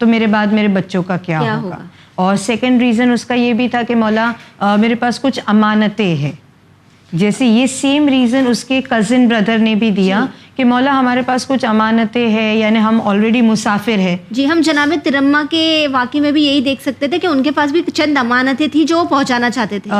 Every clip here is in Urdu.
تو میرے بعد میرے بچوں کا کیا ہوگا. اور سیکنڈ ریزن اس کا یہ بھی تھا کہ مولا میرے پاس کچھ امانتیں ہیں. جیسے یہ سیم ریزن اس کے کزن بردر نے بھی دیا کہ مولا ہمارے پاس کچھ امانتیں ہیں, یعنی ہم آلریڈی مسافر ہیں. جی, ہم جناب ترما کے واقعے میں بھی یہی دیکھ سکتے تھے کہ ان کے پاس بھی چند امانتیں تھیں جو وہ پہنچانا چاہتے تھے.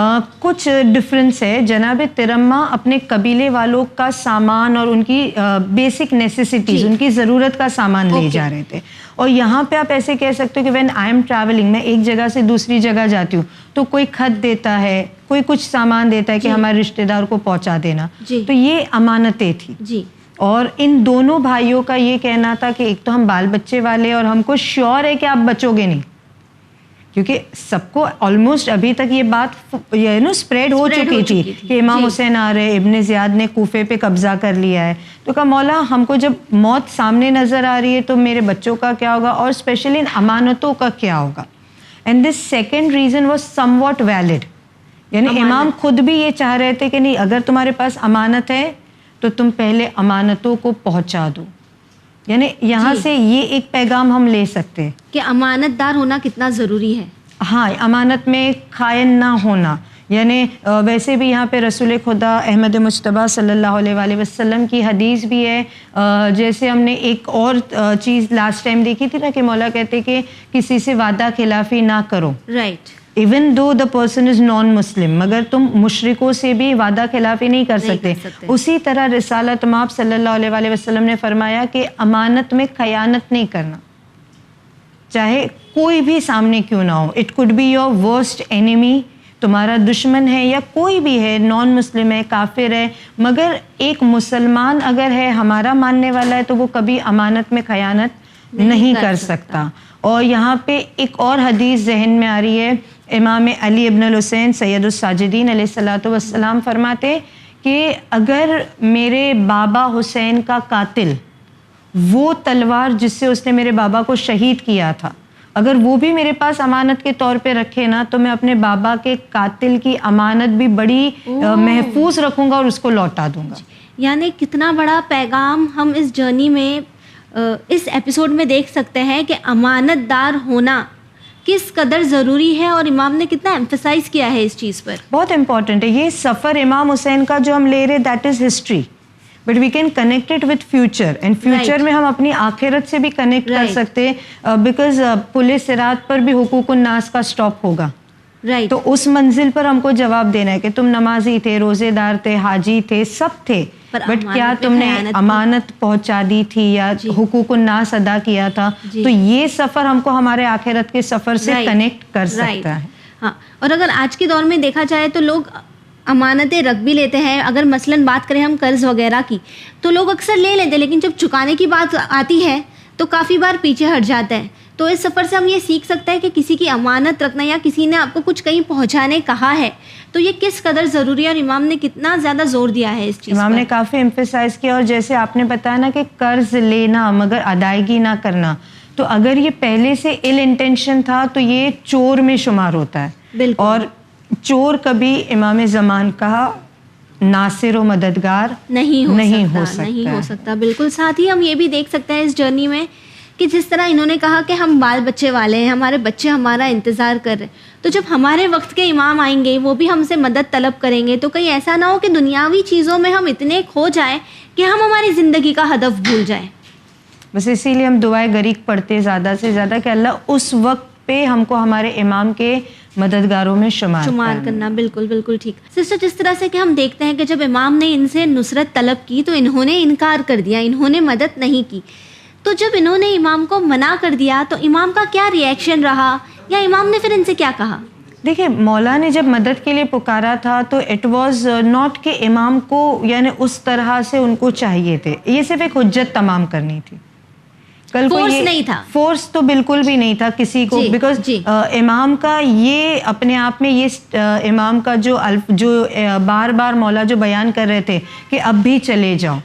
کچھ ڈفرینس ہے. جناب ترما اپنے قبیلے والوں کا سامان اور ان کی بیسک نیسیسٹیز, ان کی ضرورت کا سامان لے جا رہے تھے. اور یہاں پہ آپ ایسے کہہ سکتے ہو کہ وین آئی ایم ٹریولنگ, میں ایک جگہ سے دوسری جگہ جاتی ہوں تو کوئی خط دیتا ہے, کوئی کچھ سامان دیتا ہے کہ ہمارے رشتہ دار کو پہنچا دینا. تو یہ امانتیں تھی. جی, اور ان دونوں بھائیوں کا یہ کہنا تھا کہ ایک تو ہم بال بچے والے اور ہم کو شیور ہے کہ آپ بچو گے نہیں, کیونکہ سب کو آلموسٹ ابھی تک یہ بات اسپریڈ ہو چکی تھی کہ امام حسین آ رہے, ابن زیاد نے کوفے پہ قبضہ کر لیا ہے. تو کہا مولا ہم کو جب موت سامنے نظر آ رہی ہے تو میرے بچوں کا کیا ہوگا, اور اسپیشلی ان امانتوں کا کیا ہوگا. And this second reason was some what valid, یعنی امام خود بھی یہ چاہ رہے تھے کہ نہیں, اگر تمہارے پاس امانت ہے تو تم پہلے امانتوں کو پہنچا دو. یعنی یہاں سے یہ ایک پیغام ہم لے سکتے ہیں کہ امانت دار ہونا کتنا ضروری ہے. ہاں, امانت میں خائن نہ ہونا. یعنی ویسے بھی یہاں پہ رسول خدا احمد مجتبیٰ صلی اللہ علیہ وآلہ وسلم کی حدیث بھی ہے. جیسے ہم نے ایک اور چیز لاسٹ ٹائم دیکھی تھی نا کہ مولا کہتے کہ کسی سے وعدہ خلافی نہ کرو. Right. Even though the person is non Muslim, مگر تم مشرکوں سے بھی وعدہ خلافی نہیں کر سکتے. اسی طرح رسالت مآب صلی اللہ علیہ وآلہ وسلم نے فرمایا کہ امانت میں خیانت نہیں کرنا, چاہے کوئی بھی سامنے کیوں نہ ہو. It could be your worst enemy, تمہارا دشمن ہے یا کوئی بھی ہے, نان مسلم ہے, کافر ہے, مگر ایک مسلمان اگر ہے, ہمارا ماننے والا ہے, تو وہ کبھی امانت میں خیانت نہیں کر سکتا. اور یہاں پہ ایک اور حدیث ذہن میں آ رہی ہے. امام علی ابن الحسین سید الساجدین علیہ الصلوۃ والسلام فرماتے کہ اگر میرے بابا حسین کا قاتل وہ تلوار جس سے اس نے میرے بابا کو شہید کیا تھا, اگر وہ بھی میرے پاس امانت کے طور پہ رکھے نا, تو میں اپنے بابا کے قاتل کی امانت بھی بڑی محفوظ رکھوں گا اور اس کو لوٹا دوں گا. یعنی کتنا بڑا پیغام ہم اس جرنی میں اس ایپیسوڈ میں دیکھ سکتے ہیں کہ امانت دار ہونا کس قدر ضروری ہے, اور امام نے کتنا ایمفسائز کیا ہے اس چیز پر. بہت امپورٹنٹ ہے یہ سفر امام حسین کا جو ہم لے رہے, that is history, but we can connect it with future, and future میں ہم اپنی آخرت سے بھی کنیکٹ کر سکتے, بیکاز پل صراط پر بھی حقوق الناس کا اسٹاپ ہوگا. تو اس منزل پر ہم کو جواب دینا ہے کہ تم نمازی تھے, روزے دار تھے, حاجی تھے, سب تھے, بٹ کیا تم نے امانت پہنچا دی تھی یا حقوق الناس ادا کیا تھا. تو یہ سفر ہم کو ہمارے آخرت کے سفر سے کنیکٹ کر سکتا ہے. ہاں, اور اگر آج کے دور میں دیکھا جائے تو لوگ امانتیں رکھ بھی لیتے ہیں. اگر مثلاً بات کریں ہم قرض وغیرہ کی, تو لوگ اکثر لے لیتے ہیں, لیکن جب چکانے کی بات آتی ہے تو کافی بار پیچھے ہٹ جاتا ہے. تو اس سفر سے ہم یہ سیکھ سکتے ہیں کہ کسی کی امانت رکھنا, یا کسی نے آپ کو کچھ کہیں پہنچانے کہا ہے تو یہ کس قدر ضروری ہے, اور امام نے کتنا زیادہ زور دیا ہے اس چیز. امام نے کافی ایمفسائز کیا. اور جیسے آپ نے بتایا نا کہ قرض لینا مگر ادائیگی نہ کرنا, تو اگر یہ پہلے سے ایل انٹینشن تھا تو یہ چور میں شمار ہوتا ہے. بالکل. اور چور کبھی امام زمان کا ناصر و مددگار نہیں ہو سکتا. بالکل. ساتھ ہی ہم یہ بھی دیکھ سکتے ہیں اس جرنی میں کہ جس طرح انہوں نے کہا کہ ہم بال بچے والے ہیں, ہمارے بچے ہمارا انتظار کر رہے, تو جب ہمارے وقت کے امام آئیں گے وہ بھی ہم سے مدد طلب کریں گے, تو کہیں ایسا نہ ہو کہ دنیاوی چیزوں میں ہم اتنے کھو جائیں کہ ہم ہماری زندگی کا ہدف بھول جائیں. بس اسی لیے ہم دعائے غریق پڑھتے زیادہ سے زیادہ کہ اللہ اس وقت پہ ہم کو ہمارے امام کے مددگاروں میں شمار کرنا. بالکل بالکل ٹھیک. سسٹر, جس طرح سے کہ ہم دیکھتے ہیں کہ جب امام نے ان سے نصرت طلب کی تو انہوں نے انکار کر دیا, انہوں نے مدد نہیں کی. تو جب انہوں نے امام کو منع کر دیا تو امام کا کیا ری ایکشن رہا, یا امام نے پھر ان سے کیا کہا؟ دیکھیں, مولا نے جب مدد کے لیے پکارا تھا تو اٹ واز ناٹ کہ امام کو یعنی اس طرح سے ان کو چاہیے تھے, یہ صرف ایک حجت تمام کرنی تھی. کل کو یہ نہیں تھا, فورس تو بالکل بھی نہیں تھا کسی کو, بیکاز امام کا یہ اپنے آپ میں یہ امام کا جو بار بار مولا جو بیان کر رہے تھے کہ اب بھی چلے جاؤ,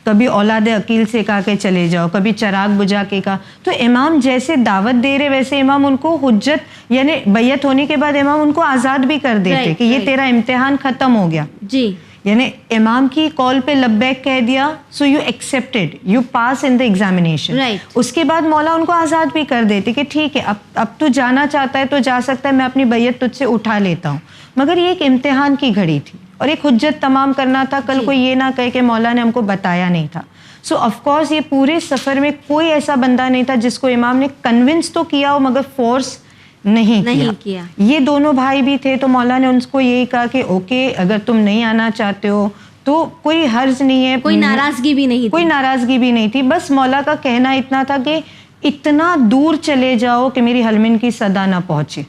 کبھی اولاد عقیل سے کہا کہ چلے جاؤ, کبھی چراغ بجھا کے کہا, تو امام جیسے دعوت دے رہے ویسے امام ان کو حجت یعنی بیعت ہونے کے بعد امام ان کو آزاد بھی کر دیتے کہ یہ تیرا امتحان ختم ہو گیا. جی, یعنی امام کی کال پہ لبیک کہہ دیا, so you accepted, you pass in the examination. اس کے بعد مولا ان کو آزاد بھی کر دیتے کہ ٹھیک ہے اب تو جانا چاہتا ہے تو جا سکتا ہے, میں اپنی بیعت تجھ سے اٹھا لیتا ہوں. مگر یہ ایک امتحان کی گھڑی تھی اور ایک حجت تمام کرنا تھا, کل کوئی یہ نہ کہے کہ مولا نے ہم کو بتایا نہیں تھا. سو آف کورس یہ پورے سفر میں کوئی ایسا بندہ نہیں تھا جس کو امام نے کنونس تو کیا ہو مگر فورس نہیں کیا. یہ دونوں بھائی بھی تھے تو مولا نے ان کو یہی کہا کہ اوکے اگر تم نہیں آنا چاہتے ہو تو کوئی حرج نہیں ہے, کوئی ناراضگی بھی نہیں تھی. بس مولا کا کہنا اتنا تھا کہ اتنا دور چلے جاؤ کہ میری حلمن کی صدا نہ پہنچے.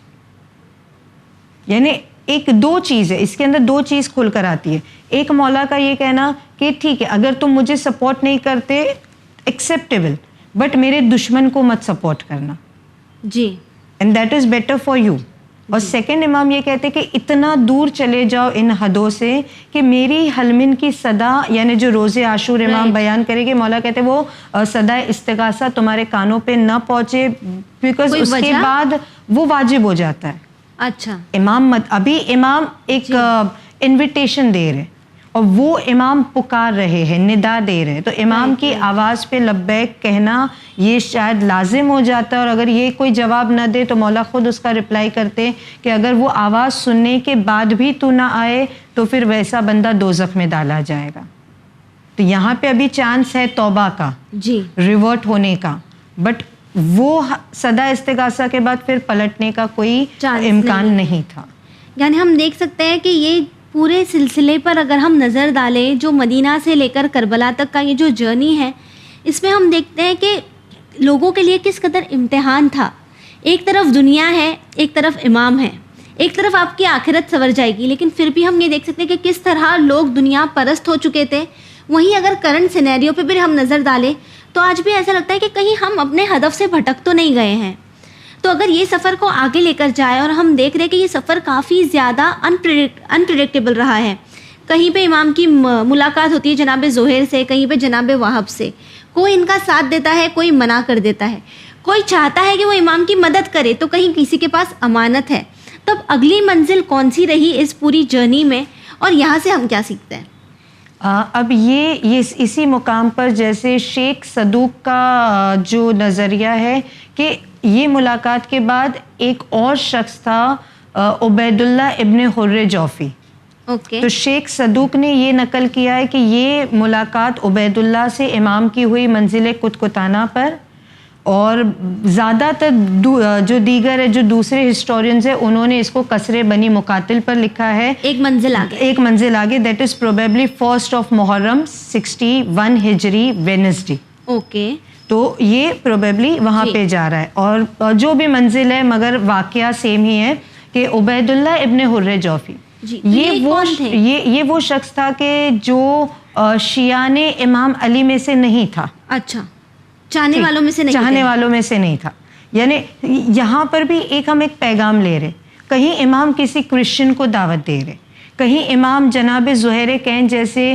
یعنی ایک دو چیز ہے اس کے اندر, دو چیز کھل کر آتی ہے. ایک مولا کا یہ کہنا کہ ٹھیک ہے اگر تم مجھے سپورٹ نہیں کرتے ایکسیپٹیبل, بٹ میرے دشمن کو مت سپورٹ کرنا جی, and that is better for you. اور سیکنڈ امام یہ کہتے کہ اتنا دور چلے جاؤ ان حدوں سے کہ میری حلمن کی صدا, یعنی جو روز عاشور امام بیان کرے گے, مولا کہتے وہ صدا استغاثہ تمہارے کانوں پہ نہ پہنچے, بیکاز اس کے بعد وہ واجب ہو جاتا ہے. اچھا, امام ابھی امام ایک انویٹیشن دے رہے اور وہ امام پکار رہے ہیں, ندا دے رہے, تو امام کی آواز پہ لبیک کہنا یہ شاید لازم ہو جاتا ہے. اور اگر یہ کوئی جواب نہ دے تو مولا خود اس کا رپلائی کرتے کہ اگر وہ آواز سننے کے بعد بھی تو نہ آئے تو پھر ویسا بندہ دوزخ میں ڈالا جائے گا. تو یہاں پہ ابھی چانس ہے توبہ کا, جی, ریورٹ ہونے کا, بٹ وہ صدا استغاثہ کے بعد پھر پلٹنے کا کوئی امکان نہیں تھا. یعنی ہم دیکھ سکتے ہیں کہ یہ پورے سلسلے پر اگر ہم نظر ڈالیں, جو مدینہ سے لے کر کربلا تک کا یہ جو جرنی ہے, اس میں ہم دیکھتے ہیں کہ لوگوں کے لیے کس قدر امتحان تھا. ایک طرف دنیا ہے, ایک طرف امام ہے, ایک طرف آپ کی آخرت سنور جائے گی, لیکن پھر بھی ہم یہ دیکھ سکتے ہیں کہ کس طرح لوگ دنیا پرست ہو چکے تھے. وہیں اگر کرنٹ سینیریو پہ بھی ہم نظر ڈالیں تو آج بھی ایسا لگتا ہے کہ کہیں ہم اپنے ہدف سے بھٹک تو نہیں گئے ہیں. تو اگر یہ سفر کو آگے لے کر جائے, اور ہم دیکھ رہے کہ یہ سفر کافی زیادہ انپریڈکٹیبل رہا ہے. کہیں پہ امام کی ملاقات ہوتی ہے جناب زہیر سے, کہیں پہ جناب وہب سے, کوئی ان کا ساتھ دیتا ہے, کوئی منع کر دیتا ہے, کوئی چاہتا ہے کہ وہ امام کی مدد کرے تو کہیں کسی کے پاس امانت ہے. تب اگلی منزل کون سی رہی اس پوری جرنی میں, اور یہاں سے ہم کیا سیکھتے ہیں؟ اب یہ اسی مقام پر جیسے شیخ صدوق کا جو نظریہ ہے کہ یہ ملاقات کے بعد ایک اور شخص تھا عبید اللہ ابن حر جوفی. تو شیخ صدوق نے یہ نقل کیا ہے کہ یہ ملاقات عبید اللہ سے امام کی ہوئی منزل کتکتانہ پر, اور زیادہ تر جو دیگر ہے جو دوسرے ہسٹورینز ہیں انہوں نے اس کو قصر بنی مقاتل پر لکھا ہے, ایک منزل آگے, دیٹ از پروبیبلی 1 محرم 61 ہجری وینسڈے. اوکے, تو یہ پروبیبلی وہاں پہ جا رہا ہے. اور جو بھی منزل ہے مگر واقعہ سیم ہی ہے کہ عبید اللہ ابن حر جوفی, یہ وہ شخص تھا کہ جو شیعان امام علی میں سے نہیں تھا. اچھا, چاہنے والوں میں سے نہیں تھا. یعنی یہاں پر بھی ہم ایک پیغام لے رہے, کہیں امام کسی کرسچن کو دعوت دے رہے, کہیں امام جناب زہیر کین جیسے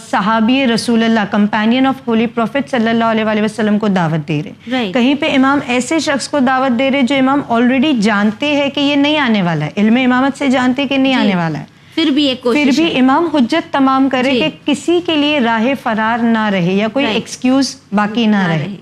صحابی رسول اللہ, کمپینین آف ہولی پروفٹ صلی اللہ علیہ وسلم کو دعوت دے رہے, کہیں پہ امام ایسے شخص کو دعوت دے رہے جو امام آلریڈی جانتے ہیں کہ یہ نہیں آنے والا ہے, علم امامت سے جانتے کہ نہیں آنے والا ہے, پھر بھی امام حجت تمام کرے کہ کسی کے لیے راہ فرار نہ رہے یا کوئی ایکسکیوز باقی نہ رہے.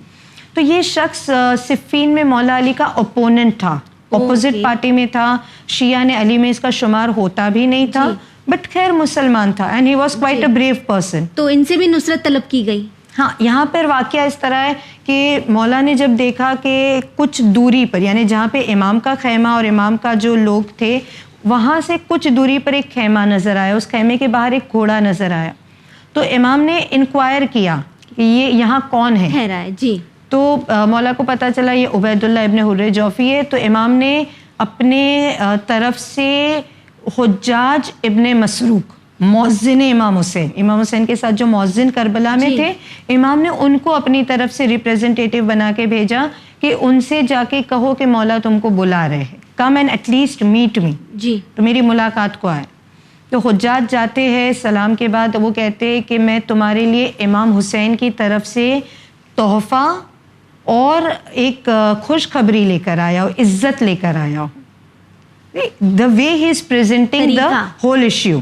تو یہ شخص صفین میں مولا علی کا اپوننٹ تھا, اپوزٹ پارٹی میں تھا, شیعہ علی میں اس کا شمار ہوتا بھی نہیں تھا, بٹ خیر مسلمان تھا, and he was quite a brave person. تو ان سے بھی نصرت طلب کی گئی. ہاں, یہاں پر واقعہ اس طرح ہے کہ مولا نے جب دیکھا کہ کچھ دوری پر, یعنی جہاں پہ امام کا خیمہ اور امام کا جو لوگ تھے وہاں سے کچھ دوری پر ایک خیمہ نظر آیا, اس خیمے کے باہر ایک گھوڑا نظر آیا. تو امام نے انکوائر کیا کہ یہ یہاں کون ہے. جی, تو مولا کو پتہ چلا یہ عبید اللہ ابن حر جوفی ہے. تو امام نے اپنے طرف سے حجاج ابن مسروق, مؤذن امام حسین کے ساتھ جو مؤذن کربلا میں تھے, امام نے ان کو اپنی طرف سے ریپریزنٹیٹیو بنا کے بھیجا کہ ان سے جا کے کہو کہ مولا تم کو بلا رہے ہیں, come and at least meet me, تو میری ملاقات کو آئے. تو حجاج جاتے ہیں, سلام کے بعد وہ کہتے کہ میں تمہارے لیے امام حسین کی طرف سے تحفہ اور ایک خوشخبری لے کر آیا ہوں, عزت لے کر آیا ہوں. the way he is presenting the whole issue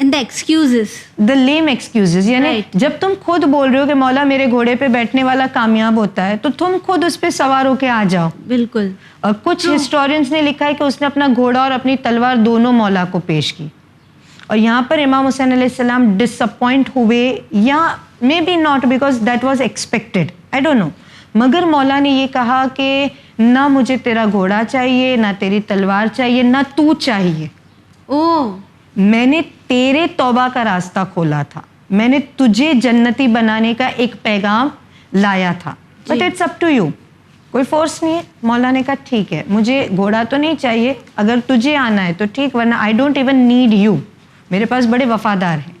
And the excuses. the lame excuses, یعنی Right. جب تم خود بول رہے ہو کہ مولا میرے گھوڑے پہ بیٹھنے والا کامیاب ہوتا ہے تو تم خود اس پہ سوار ہو کے آ جاؤ. بالکل. اور کچھ ہسٹورینس نے لکھا ہے کہ اس نے اپنا گھوڑا اور اپنی تلوار دونوں مولا کو پیش کی, اور یہاں پر امام حسین علیہ السلام ڈس اپوائنٹ ہوئے, یا may be not because that was expected, I don't know, مگر مولا نے یہ کہا کہ نہ مجھے تیرا گھوڑا چاہیے, نہ تیری تلوار چاہیے, نہ تو چاہیے. اوہ, میں نے تیرے توبہ کا راستہ کھولا تھا, میں نے تجھے جنتی بنانے کا ایک پیغام لایا تھا, but it's up to you. کوئی فورس نہیں ہے. مولا نے کہا ٹھیک ہے, مجھے گھوڑا تو نہیں چاہیے, اگر تجھے آنا ہے تو ٹھیک, ورنہ I don't even need you, میرے پاس بڑے وفادار ہیں.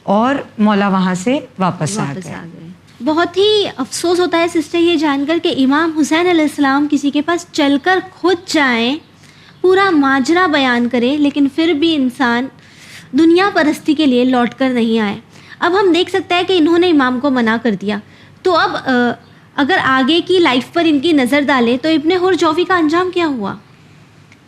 اور مولا وہاں سے واپس آ گئے. بہت ہی افسوس ہوتا ہے سسٹر یہ جان کر کہ امام حسین علیہ السلام کسی کے پاس چل کر خود جائیں, پورا ماجرا بیان کریں, لیکن پھر بھی انسان دنیا پرستی کے لیے لوٹ کر نہیں آئے. اب ہم دیکھ سکتے ہیں کہ انہوں نے امام کو منع کر دیا, تو اب اگر آگے کی لائف پر ان کی نظر ڈالیں تو ابن حر جوفی کا انجام کیا ہوا؟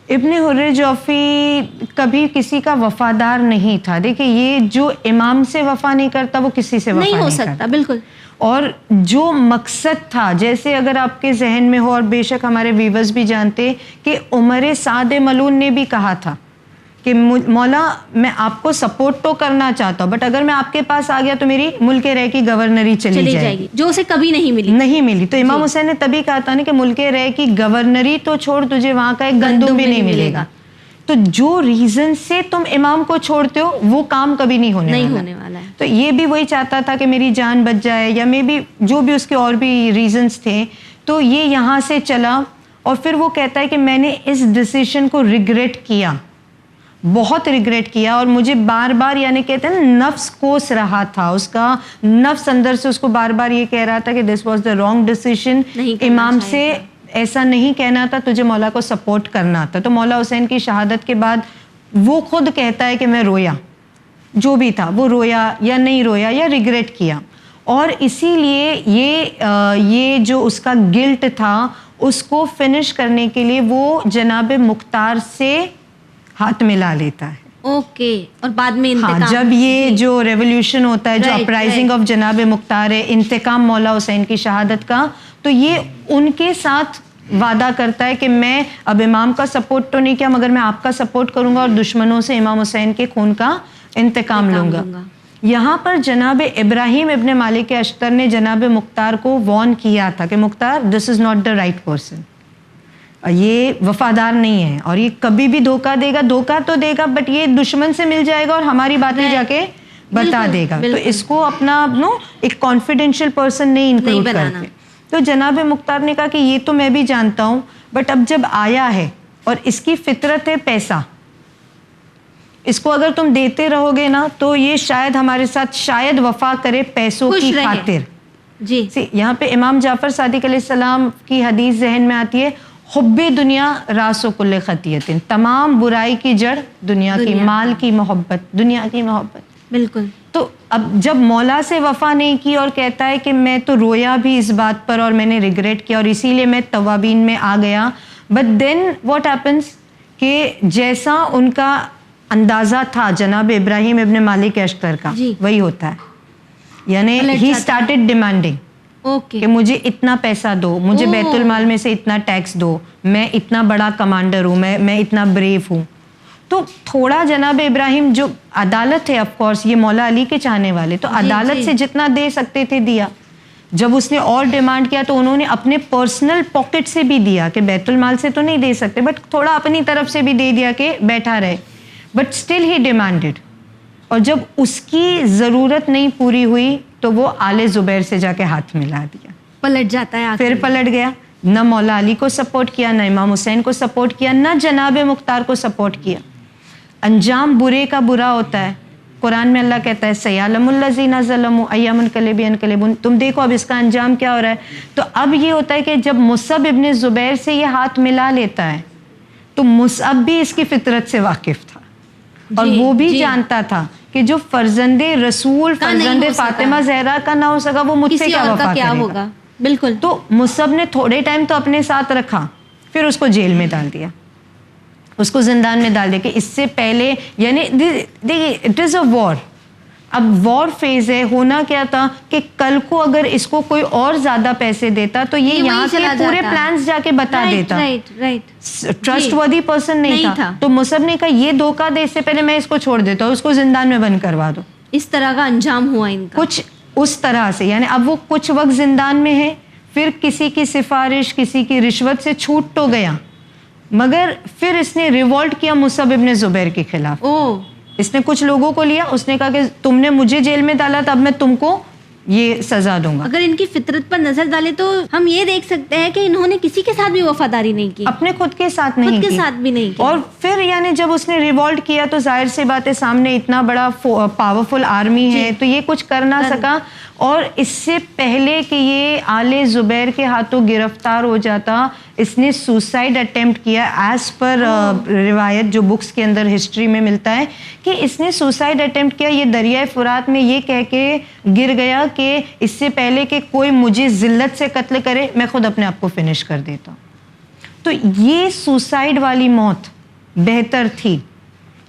ابن حر جوفی کبھی کسی کا وفادار نہیں تھا. دیکھیں, یہ جو امام سے وفا نہیں کرتا وہ کسی سے وفا نہیں ہو نہیں سکتا. کرتا. بالکل. اور جو مقصد تھا, جیسے اگر آپ کے ذہن میں ہو, اور بے شک ہمارے ویورز بھی جانتے کہ عمر سعد ملعون نے بھی کہا تھا کہ مولا میں آپ کو سپورٹ تو کرنا چاہتا ہوں, بٹ اگر میں آپ کے پاس آ گیا تو میری ملک رہ کی گورنری چلی جائے گی, جو اسے کبھی نہیں ملی. تو امام حسین نے تبھی کہا تھا نا کہ ملک رہ کی گورنری تو چھوڑ, تجھے وہاں کا ایک گندم بھی نہیں ملے گا. تو جو ریزن سے تم امام کو چھوڑتے ہو وہ کام کبھی نہیں ہونے والا ہے. تو یہ بھی وہی چاہتا تھا کہ میری جان بچ جائے, یا مے بی جو بھی اس کے اور بھی ریزنز تھے. تو یہ یہاں سے چلا, اور پھر وہ کہتا ہے کہ میں نے اس ڈیسیشن کو ریگریٹ کیا, بہت ریگریٹ کیا, اور مجھے بار بار, یعنی کہتے ہیں نفس کوس رہا تھا, اس کا نفس اندر سے اس کو بار بار یہ کہہ رہا تھا کہ this was the wrong decision, امام سے ایسا نہیں کہنا تھا, تجھے مولا کو سپورٹ کرنا تھا. تو مولا حسین کی شہادت کے بعد وہ خود کہتا ہے کہ میں رویا, جو بھی تھا وہ رویا یا نہیں رویا یا ریگریٹ کیا, اور اسی لیے یہ جو اس کا گلٹ تھا اس کو فنش کرنے کے لیے وہ جناب مختار سے ہاتھ ملا لیتا ہے. اوکے. اور بعد میں انتقام, جب یہ جو ریولیوشن ہوتا ہے, جو اپرائزنگ آف جناب مختار ہے, انتقام مولا حسین کی شہادت کا, تو یہ ان کے ساتھ وعدہ کرتا ہے کہ میں اب امام کا سپورٹ تو نہیں کیا, مگر میں آپ کا سپورٹ کروں گا اور دشمنوں سے امام حسین کے خون کا انتقام لوں گا. یہاں پر جناب ابراہیم ابن مالک اشتر نے جناب مختار کو وارن کیا تھا کہ Mukhtar, this is not the right person, یہ وفادار نہیں ہے, اور یہ کبھی بھی دھوکہ دے گا, دھوکہ تو دے گا بٹ یہ دشمن سے مل جائے گا اور ہماری باتیں جا کے بتا دے گا. تو اس کو اپنا ایک کانفیڈینشیل پرسن نہیں انکلوڈ کرتے. تو جناب مختار نے کہا کہ یہ تو میں بھی جانتا ہوں, بٹ اب جب آیا ہے اور اس کی فطرت ہے پیسہ, اس کو اگر تم دیتے رہو گے نا تو یہ شاید ہمارے ساتھ شاید وفا کرے پیسوں کی خاطر. جی, یہاں پہ امام جعفر صادق علیہ السلام کی حدیث ذہن میں آتی ہے, حب دنیا راس و کل خطیت, تمام برائی کی جڑ دنیا کی, مال کی محبت, دنیا کی محبت. بالکل. تو اب جب مولا سے وفا نہیں کی اور کہتا ہے کہ میں تو رویا بھی اس بات پر اور میں نے ریگریٹ کیا اور اسی لیے میں توابین میں آ گیا, بٹ دین واٹ ہیپنس کہ جیسا ان کا اندازہ تھا جناب ابراہیم ابن مالک اشتر کا, وہی ہوتا ہے. یعنی ہی اسٹارٹیڈ ڈیمانڈنگ کہ مجھے اتنا پیسہ دو, مجھے بیت المال میں سے اتنا ٹیکس دو, میں اتنا بڑا کمانڈر ہوں, میں اتنا بریو ہوں. تو تھوڑا جناب ابراہیم, جو عدالت ہے آف کورس, یہ مولا علی کے چاہنے والے, تو عدالت سے جتنا دے سکتے تھے دیا. جب اس نے اور ڈیمانڈ کیا تو انہوں نے اپنے پرسنل پاکٹ سے بھی دیا, کہ بیت المال سے تو نہیں دے سکتے بٹ تھوڑا اپنی طرف سے بھی دے دیا کہ بیٹھا رہے, بٹ اسٹل ہی ڈیمانڈیڈ. اور جب اس کی ضرورت نہیں پوری ہوئی تو وہ آل زبیر سے جا کے ہاتھ ملا دیا, پلٹ جاتا ہے, پھر پلٹ گیا. نہ مولا علی کو سپورٹ کیا, نہ امام حسین کو سپورٹ کیا, نہ جناب مختار کو سپورٹ کیا. انجام برے کا برا ہوتا ہے. قرآن میں اللہ کہتا ہے سیعلم الذین ظلموا ای منقلب ینقلبون. تم دیکھو اب اس کا انجام کیا ہو رہا ہے. تو اب یہ ہوتا ہے کہ جب مصعب ابن زبیر سے یہ ہاتھ ملا لیتا ہے تو مصعب بھی اس کی فطرت سے واقف تھا, اور وہ بھی جانتا تھا کہ جو فرزند رسول, فرزند فاطمہ زہرا کا نہ ہو سکا, وہ مجھ سے کیا وفا کرے گا. بالکل. تو مصعب نے تھوڑے ٹائم تو اپنے ساتھ رکھا, پھر اس کو جیل میں ڈال دیا. اس کو زندان میں ڈال دے کہ اس سے پہلے یعنی دیکھیے اٹ از اے وار. اب وار فیز ہے. ہونا کیا تھا کہ کل کو اگر اس کو کوئی اور زیادہ پیسے دیتا تو یہ یہاں کے پورے پلانز جا کے بتا دیتا. ٹرسٹ وردی پرسن نہیں تھا. تو مصعب نے کہا یہ دھوکہ دے, اس سے پہلے میں اس کو چھوڑ دیتا ہوں, اس کو زندان میں بند کروا دو. اس طرح کا انجام ہوا ان کا کچھ اس طرح سے. یعنی اب وہ کچھ وقت زندان میں ہے, پھر کسی کی سفارش کسی کی رشوت سے چھوٹ تو گیا, مگر پھر اس نے ریوولٹ کیا مصعب ابن زبیر کے خلاف. اس نے کچھ لوگوں کو لیا, اس نے کہا کہ تم نے مجھے جیل میں ڈالا تھا, اب میں تم کو یہ سزا دوں گا. اگر ان کی فطرت پر نظر ڈالے تو ہم یہ دیکھ سکتے ہیں کہ انہوں نے کسی کے ساتھ بھی وفاداری نہیں کی, اپنے خود کے ساتھ نہیں کی, خود کے ساتھ بھی نہیں کی. اور پھر یعنی جب اس نے ریوولٹ کیا تو ظاہر سی بات ہے سامنے اتنا بڑا پاورفل آرمی ہے تو یہ کچھ کر نہ سکا. اور اس سے پہلے کہ یہ آل زبیر کے ہاتھوں گرفتار ہو جاتا, اس نے سوسائڈ اٹیمپٹ کیا. ایز پر روایت جو بکس کے اندر ہسٹری میں ملتا ہے کہ اس نے سوسائڈ اٹیمپٹ کیا. یہ دریائے فرات میں یہ کہہ کے گر گیا کہ اس سے پہلے کہ کوئی مجھے ذلت سے قتل کرے میں خود اپنے آپ کو فنش کر دیتا ہوں. تو یہ سوسائڈ والی موت بہتر تھی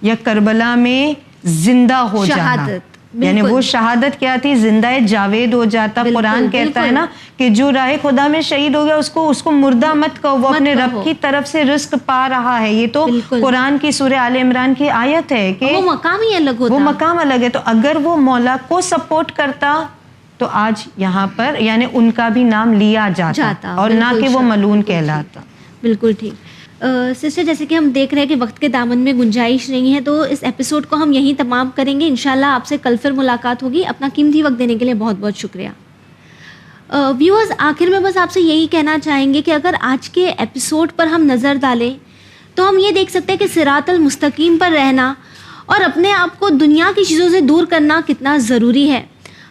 یا کربلا میں زندہ ہو جانا. یعنی وہ شہادت کیا تھی, زندہ جاوید ہو جاتا. قرآن کہتا ہے نا کہ جو راہ خدا میں شہید ہو گیا اس کو مردہ مت کہو, وہ اپنے رب کی طرف سے رزق پا رہا ہے. یہ تو قرآن کی سورہ آل عمران کی آیت ہے کہ وہ مقام ہی الگ ہوتا, وہ مقام الگ ہے. تو اگر وہ مولا کو سپورٹ کرتا تو آج یہاں پر یعنی ان کا بھی نام لیا جاتا اور نہ کہ وہ ملعون کہلاتا. بالکل ٹھیک. سسٹر جیسے کہ ہم دیکھ رہے ہیں کہ وقت کے دامن میں گنجائش نہیں ہے تو اس ایپیسوڈ کو ہم یہیں تمام کریں گے. انشاءاللہ آپ سے کل پھر ملاقات ہوگی. اپنا قیمتی وقت دینے کے لیے بہت بہت شکریہ. ویورز, آخر میں بس آپ سے یہی کہنا چاہیں گے کہ اگر آج کے ایپیسوڈ پر ہم نظر ڈالیں تو ہم یہ دیکھ سکتے ہیں کہ صراط المستقیم پر رہنا اور اپنے آپ کو دنیا کی چیزوں سے دور کرنا کتنا ضروری ہے.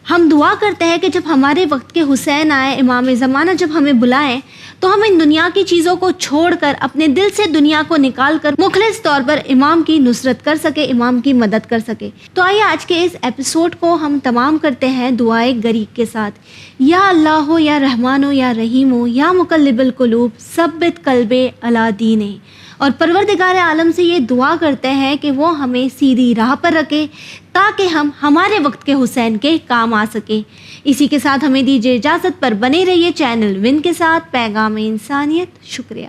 ہم دعا کرتے ہیں کہ جب ہمارے وقت کے حسین آئے, امام زمانہ جب ہمیں بلائیں تو ہم ان دنیا کی چیزوں کو چھوڑ کر اپنے دل سے دنیا کو نکال کر مخلص طور پر امام کی نصرت کر سکے, امام کی مدد کر سکے. تو آئیے آج کے اس ایپیسوڈ کو ہم تمام کرتے ہیں دعائے غریب کے ساتھ. یا اللہ ہو یا رحمان ہو یا رحیم ہو یا مقلب القلوب ثبت قلبِ علی دینے. اور پروردگار عالم سے یہ دعا کرتے ہیں کہ وہ ہمیں سیدھی راہ پر رکھے تاکہ ہم ہمارے وقت کے حسین کے کام آ سکیں. اسی کے ساتھ ہمیں دیجیے اجازت, پر بنے رہیے چینل ون کے ساتھ پیغام انسانیت. شکریہ.